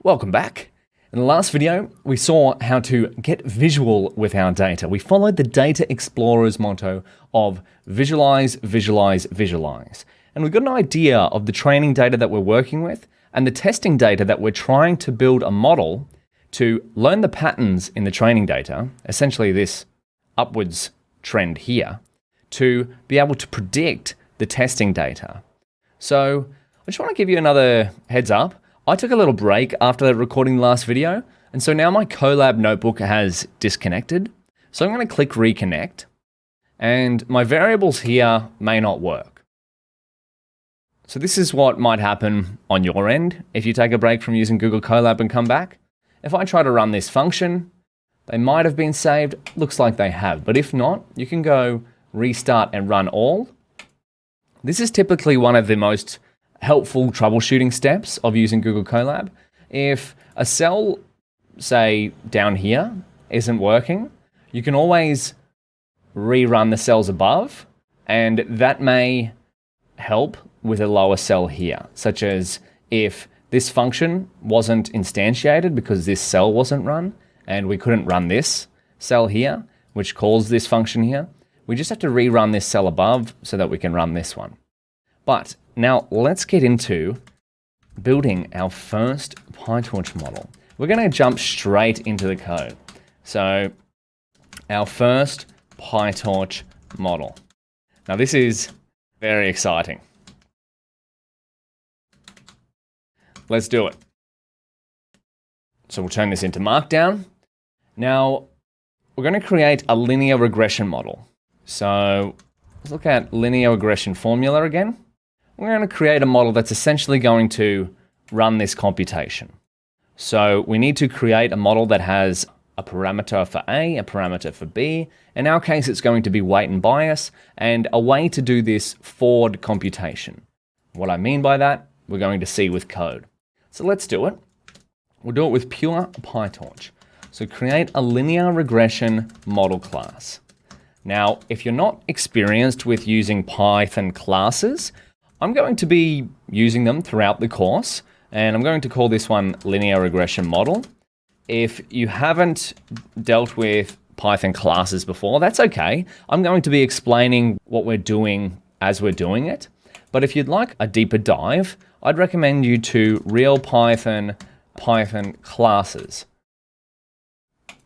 Welcome back. In the last video, we saw how to get visual with our data. We followed the Data Explorer's motto of visualize, visualize, visualize. And we got an idea of the training data that we're working with and the testing data that we're trying to build a model to learn the patterns in the training data, essentially this upwards trend here, to be able to predict the testing data. So I just want to give you another heads up. I took a little break after recording the last video, and so now my Colab notebook has disconnected. So I'm going to click reconnect, and my variables here may not work. So this is what might happen on your end if you take a break from using Google Colab and come back. If I try to run this function, they might have been saved. Looks like they have, but if not, you can go restart and run all. This is typically one of the most helpful troubleshooting steps of using Google Colab. If a cell, say down here, isn't working, you can always rerun the cells above, and that may help with a lower cell here, such as if this function wasn't instantiated because this cell wasn't run, and we couldn't run this cell here, which calls this function here, we just have to rerun this cell above so that we can run this one. But now let's get into building our first PyTorch model. We're going to jump straight into the code. So our first PyTorch model. Now this is very exciting. Let's do it. So we'll turn this into Markdown. Now we're going to create a linear regression model. So let's look at linear regression formula again. We're going to create a model that's essentially going to run this computation. So we need to create a model that has a parameter for A, a parameter for B. In our case, it's going to be weight and bias, and a way to do this forward computation. What I mean by that, we're going to see with code. So let's do it. We'll do it with pure PyTorch. So create a linear regression model class. Now, if you're not experienced with using Python classes, I'm going to be using them throughout the course, and I'm going to call this one linear regression model. If you haven't dealt with Python classes before, that's okay. I'm going to be explaining what we're doing as we're doing it. But if you'd like a deeper dive, I'd recommend you to Real Python classes,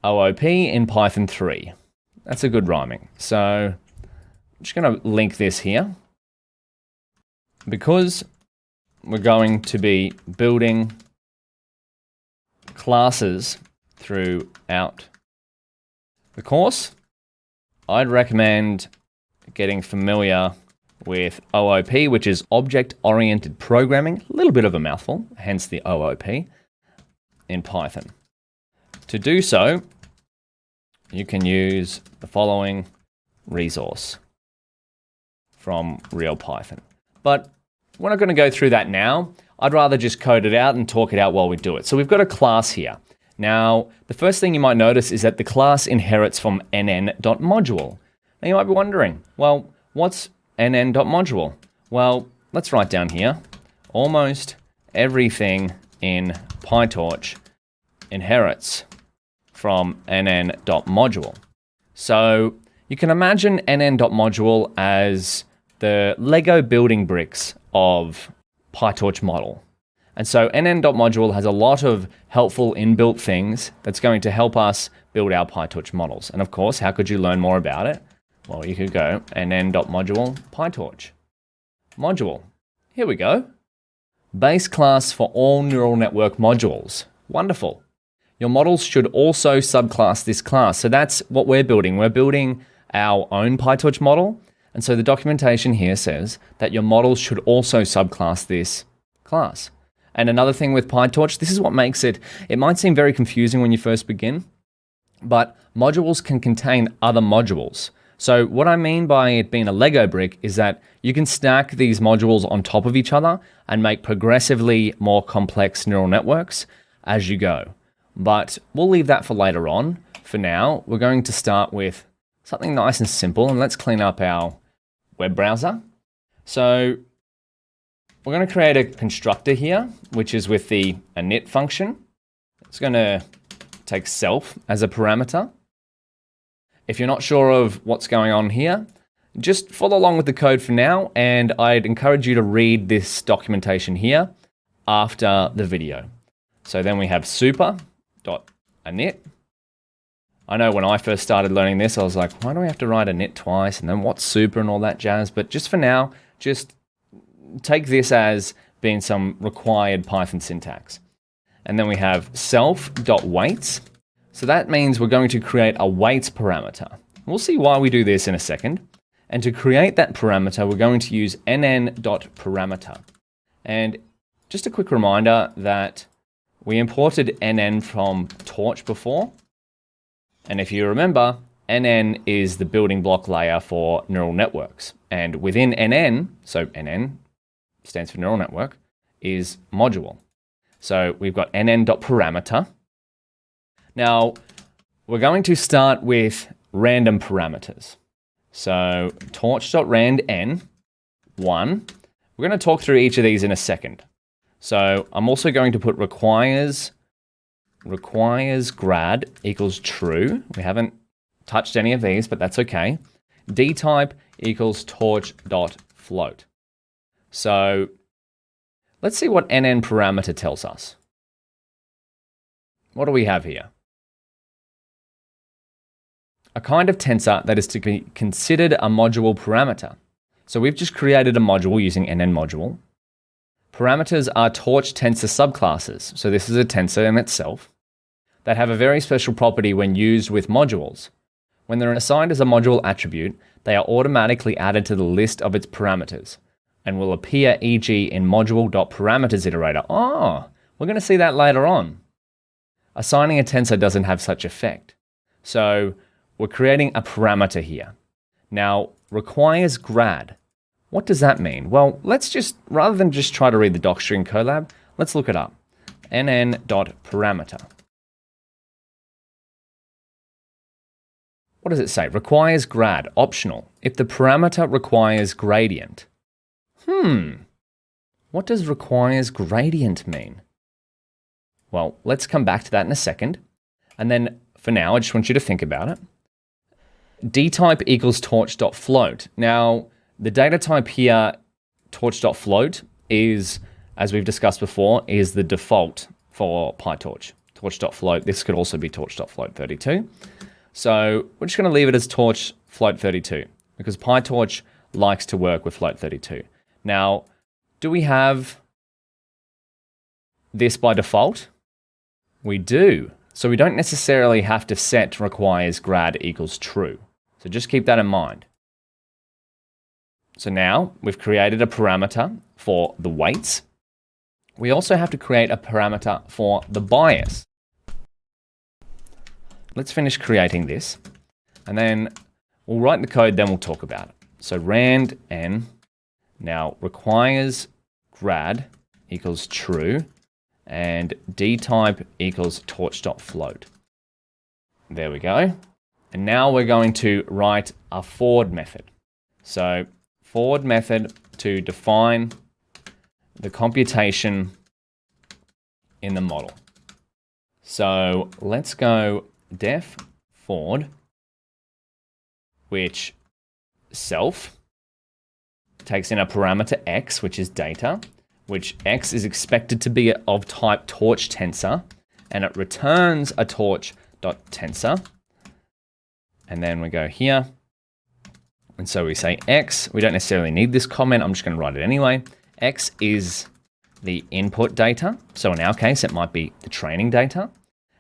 OOP in Python 3. That's a good rhyming. So I'm just going to link this here. Because we're going to be building classes throughout the course, I'd recommend getting familiar with OOP, which is Object-Oriented Programming, a little bit of a mouthful, hence the OOP, in Python. To do so, you can use the following resource from Real Python. But we're not going to go through that now. I'd rather just code it out and talk it out while we do it. So we've got a class here. Now, the first thing you might notice is that the class inherits from nn.module. Now you might be wondering, well, what's nn.module? Well, let's write down here. Almost everything in PyTorch inherits from nn.module. So you can imagine nn.module as the Lego building bricks of PyTorch model. And so nn.module has a lot of helpful inbuilt things that's going to help us build our PyTorch models. And of course, how could you learn more about it? Well, you could go nn.module PyTorch. Module. Here we go. Base class for all neural network modules. Wonderful. Your models should also subclass this class. So that's what we're building. We're building our own PyTorch model. And so the documentation here says that your models should also subclass this class. And another thing with PyTorch, this is what makes it might seem very confusing when you first begin, but modules can contain other modules. So what I mean by it being a Lego brick is that you can stack these modules on top of each other and make progressively more complex neural networks as you go. But we'll leave that for later on. For now, we're going to start with something nice and simple, and let's clean up our web browser. So We're going to create a constructor here, which is with the init function. It's going to take self as a parameter. If you're not sure of what's going on here, just follow along with the code for now, and I'd encourage you to read this documentation here after the video. So then we have super.init. I know when I first started learning this, I was like, why do we have to write init twice? And then what's super and all that jazz? But just for now, just take this as being some required Python syntax. And then we have self.weights. So that means we're going to create a weights parameter. We'll see why we do this in a second. And to create that parameter, we're going to use nn.parameter. And just a quick reminder that we imported nn from Torch before. And if you remember, nn is the building block layer for neural networks. And within nn, so nn stands for neural network, is module. So we've got nn.parameter. Now, we're going to start with random parameters. So torch.randn1. We're going to talk through each of these in a second. So I'm also going to put requires grad equals true. We haven't touched any of these, but that's okay. dtype equals torch.float. So let's see what nn parameter tells us. What do we have here? A kind of tensor that is to be considered a module parameter. So we've just created a module using nn module. Parameters are torch tensor subclasses. So this is a tensor in itself that have a very special property when used with modules. When they're assigned as a module attribute, they are automatically added to the list of its parameters and will appear, e.g. in module.parameters iterator. Oh, we're going to see that later on. Assigning a tensor doesn't have such effect. So we're creating a parameter here. Now, requires grad. What does that mean? Well, let's just, rather than just try to read the docstring Colab, let's look it up. nn.parameter. What does it say? Requires grad, optional, if the parameter requires gradient. What does requires gradient mean? Well, let's come back to that in a second. And then for now, I just want you to think about it. dtype equals torch.float. Now, the data type here, torch.float, is, as we've discussed before, is the default for PyTorch. Torch.float, this could also be torch.float32. So we're just going to leave it as torch.float32 because PyTorch likes to work with float32. Now, do we have this by default? We do. So we don't necessarily have to set requires grad equals true. So just keep that in mind. So now we've created a parameter for the weights. We also have to create a parameter for the bias. Let's finish creating this, and then we'll write the code, then we'll talk about it. So rand n now requires grad equals true, and dtype equals torch.float. There we go. And now we're going to write a forward method. So forward method to define the computation in the model. So let's go def forward, which self takes in a parameter x, which is data, which x is expected to be of type torch tensor, and it returns a torch.tensor. And then we go here. And so we say x, we don't necessarily need this comment, I'm just going to write it anyway. X is the input data. So in our case, it might be the training data.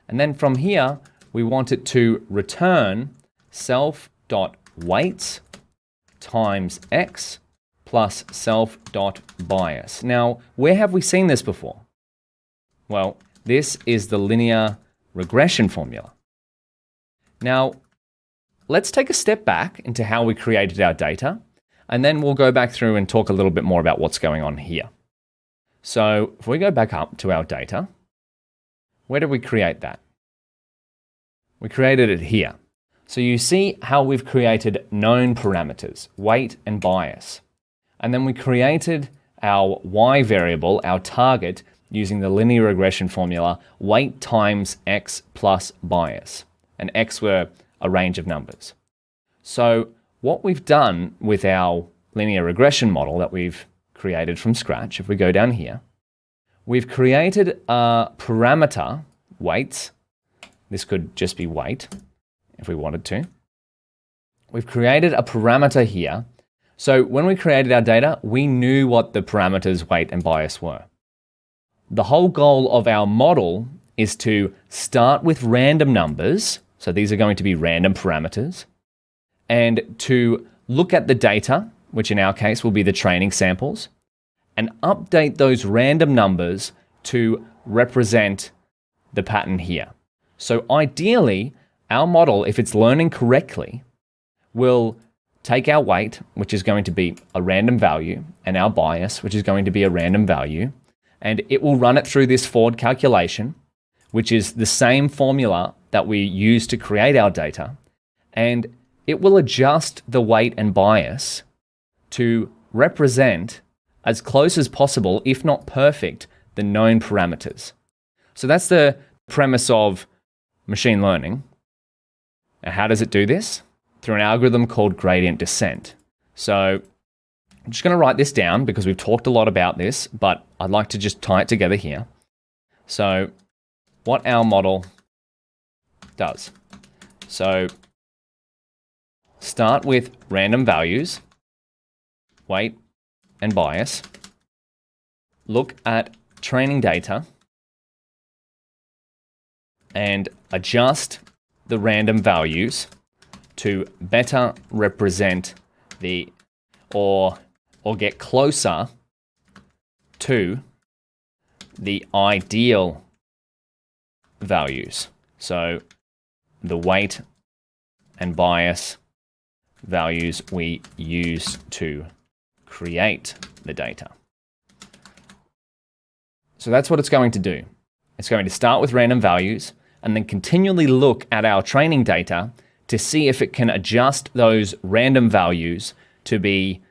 And then from here, we want it to return self.weights times x plus self.bias. Now, where have we seen this before? Well, this is the linear regression formula. Now, let's take a step back into how we created our data, and then we'll go back through and talk a little bit more about what's going on here. So if we go back up to our data, where did we create that? We created it here. So you see how we've created known parameters, weight and bias. And then we created our y variable, our target, using the linear regression formula, weight times x plus bias. And x were a range of numbers. So what we've done with our linear regression model that we've created from scratch, if we go down here, we've created a parameter, weights. This could just be weight if we wanted to. We've created a parameter here. So when we created our data, we knew what the parameters weight and bias were. The whole goal of our model is to start with random numbers. So these are going to be random parameters. And to look at the data, which in our case will be the training samples, and update those random numbers to represent the pattern here. So ideally, our model, if it's learning correctly, will take our weight, which is going to be a random value, and our bias, which is going to be a random value, and it will run it through this forward calculation, which is the same formula that we use to create our data, and it will adjust the weight and bias to represent as close as possible, if not perfect, the known parameters. So that's the premise of machine learning. Now, how does it do this? Through an algorithm called gradient descent. So I'm just going to write this down because we've talked a lot about this, but I'd like to just tie it together here. So what our model does. So start with random values, weight and bias. Look at training data and adjust the random values to better represent the, or get closer to the ideal values. So the weight and bias values we use to create the data. So that's what it's going to do. It's going to start with random values and then continually look at our training data to see if it can adjust those random values to be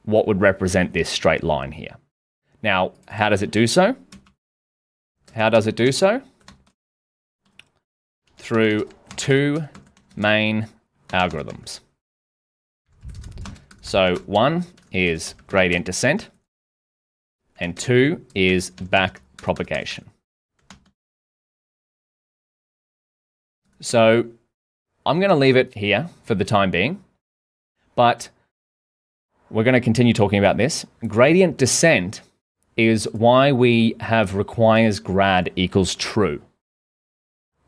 what would represent this straight line here. Now, how does it do so? How does it do so? Through two main algorithms. So one is gradient descent, and two is back propagation. So I'm going to leave it here for the time being, but we're going to continue talking about this. Gradient descent is why we have requires grad equals true.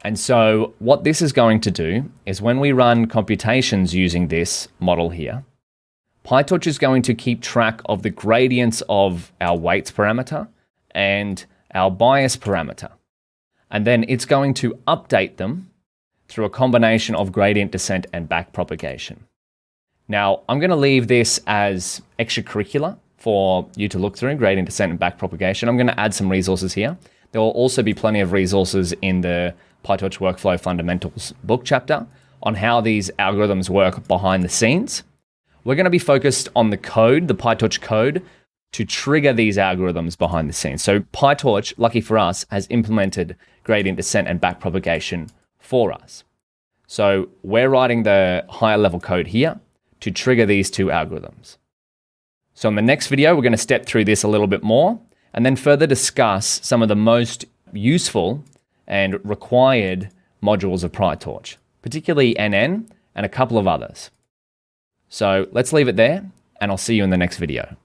And so what this is going to do is when we run computations using this model here, PyTorch is going to keep track of the gradients of our weights parameter and our bias parameter. And then it's going to update them through a combination of gradient descent and backpropagation. Now, I'm going to leave this as extracurricular for you to look through, gradient descent and backpropagation. I'm going to add some resources here. There will also be plenty of resources in the PyTorch Workflow Fundamentals book chapter on how these algorithms work behind the scenes. We're going to be focused on the code, the PyTorch code, to trigger these algorithms behind the scenes. So PyTorch, lucky for us, has implemented gradient descent and backpropagation for us. So we're writing the higher level code here to trigger these two algorithms. So in the next video, we're going to step through this a little bit more and then further discuss some of the most useful and required modules of PyTorch, particularly NN and a couple of others. So let's leave it there, and I'll see you in the next video.